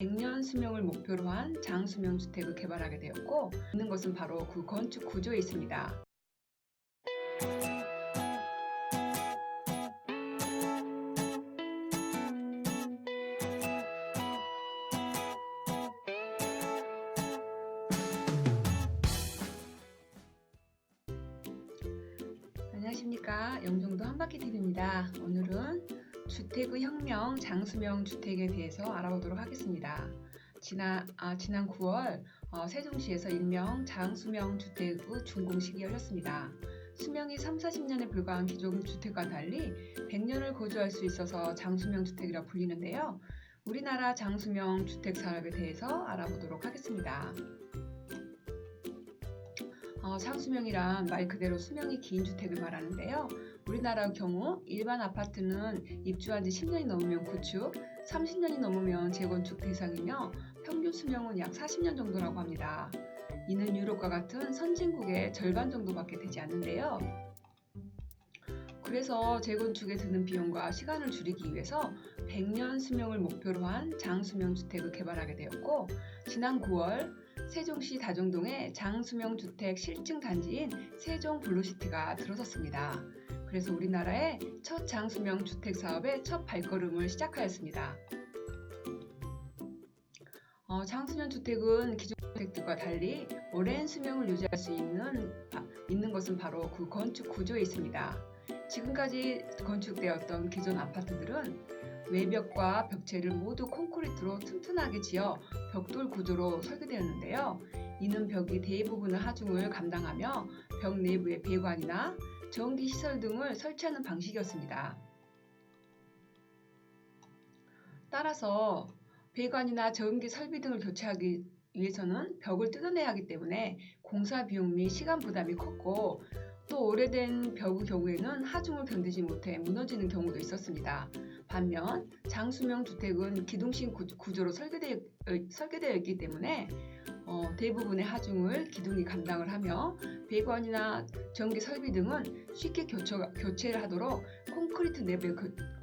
100년 수명을 목표로 한 장수명 주택을 개발하게 되었고, 있는 것은 바로 그 건축 구조에 있습니다. 안녕하십니까, 영종도 한바퀴TV입니다. 오늘은 주택의 혁명 장수명 주택에 대해서 알아보도록 하겠습니다. 지난 9월 세종시에서 일명 장수명 주택의 준공식이 열렸습니다. 수명이 30-40년에 불과한 기존 주택과 달리 100년을 거주할 수 있어서 장수명 주택이라 불리는데요. 우리나라 장수명 주택 산업에 대해서 알아보도록 하겠습니다. 장수명이란 말 그대로 수명이 긴 주택을 말하는데요. 우리나라의 경우 일반 아파트는 입주한 지 10년이 넘으면 구축, 30년이 넘으면 재건축 대상이며 평균 수명은 약 40년 정도라고 합니다. 이는 유럽과 같은 선진국의 절반 정도밖에 되지 않는데요. 그래서 재건축에 드는 비용과 시간을 줄이기 위해서 100년 수명을 목표로 한 장수명 주택을 개발하게 되었고, 지난 9월 세종시 다정동에 장수명 주택 실증 단지인 세종 블루시티가 들어섰습니다. 그래서 우리나라의 첫 장수명 주택 사업의 첫 발걸음을 시작하였습니다. 장수명 주택은 기존 주택들과 달리 오랜 수명을 유지할 수 있는 것은 바로 그 건축 구조에 있습니다. 지금까지 건축되었던 기존 아파트들은 외벽과 벽체를 모두 콘크리트로 튼튼하게 지어 벽돌 구조로 설계되었는데요. 이는 벽의 대부분의 하중을 감당하며 벽 내부에 배관이나 전기 시설 등을 설치하는 방식이었습니다. 따라서 배관이나 전기 설비 등을 교체하기 위해서는 벽을 뜯어내야 하기 때문에 공사 비용 및 시간 부담이 컸고, 또 오래된 벽의 경우에는 하중을 견디지 못해 무너지는 경우도 있었습니다. 반면 장수명 주택은 기둥식 구조로 설계되어 있기 때문에 대부분의 하중을 기둥이 감당을 하며 배관이나 전기 설비 등은 쉽게 교체를 하도록 콘크리트 내부에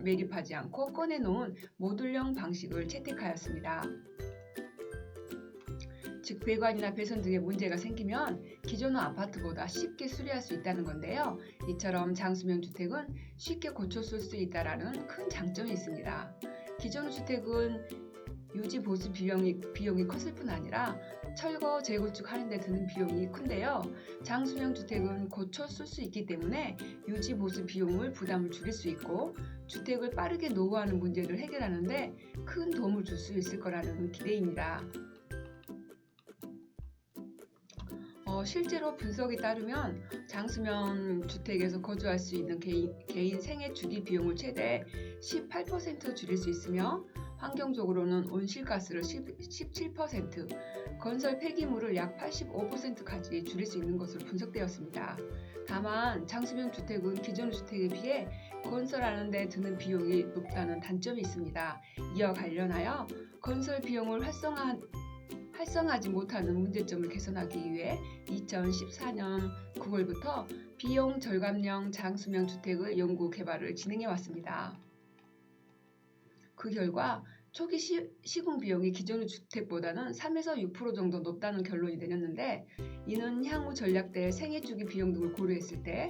매립하지 않고 꺼내놓은 모듈형 방식을 채택하였습니다. 즉 배관이나 배선 등의 문제가 생기면 기존의 아파트보다 쉽게 수리할 수 있다는 건데요. 이처럼 장수명 주택은 쉽게 고쳐쓸 수 있다는 큰 장점이 있습니다. 기존 주택은 유지 보수 비용이 컸을 뿐 아니라 철거 재건축하는 데 드는 비용이 큰데요. 장수명 주택은 고쳐쓸 수 있기 때문에 유지 보수 비용을 부담을 줄일 수 있고, 주택을 빠르게 노후화하는 문제를 해결하는 데 큰 도움을 줄 수 있을 거라는 기대입니다. 실제로 분석에 따르면 장수명 주택에서 거주할 수 있는 개인 생애 주기 비용을 최대 18% 줄일 수 있으며, 환경적으로는 온실가스를 17%, 건설 폐기물을 약 85%까지 줄일 수 있는 것으로 분석되었습니다. 다만 장수명 주택은 기존 주택에 비해 건설하는 데 드는 비용이 높다는 단점이 있습니다. 이와 관련하여 건설 비용을 활성화하지 못하는 문제점을 개선하기 위해 2014년 9월부터 비용 절감형 장수명 주택의 연구 개발을 진행해 왔습니다. 그 결과 초기 시공 비용이 기존의 주택보다는 3에서 6% 정도 높다는 결론이 내렸는데, 이는 향후 전략될 생애 주기 비용 등을 고려했을 때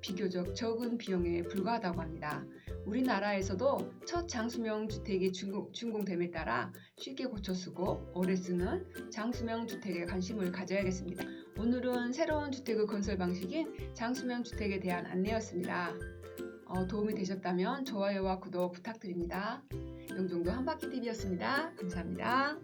비교적 적은 비용에 불과하다고 합니다. 우리나라에서도 첫 장수명 주택이 준공됨에 따라 쉽게 고쳐쓰고 오래 쓰는 장수명 주택에 관심을 가져야겠습니다. 오늘은 새로운 주택의 건설 방식인 장수명 주택에 대한 안내였습니다. 도움이 되셨다면 좋아요와 구독 부탁드립니다. 영종도 한바퀴TV였습니다. 감사합니다.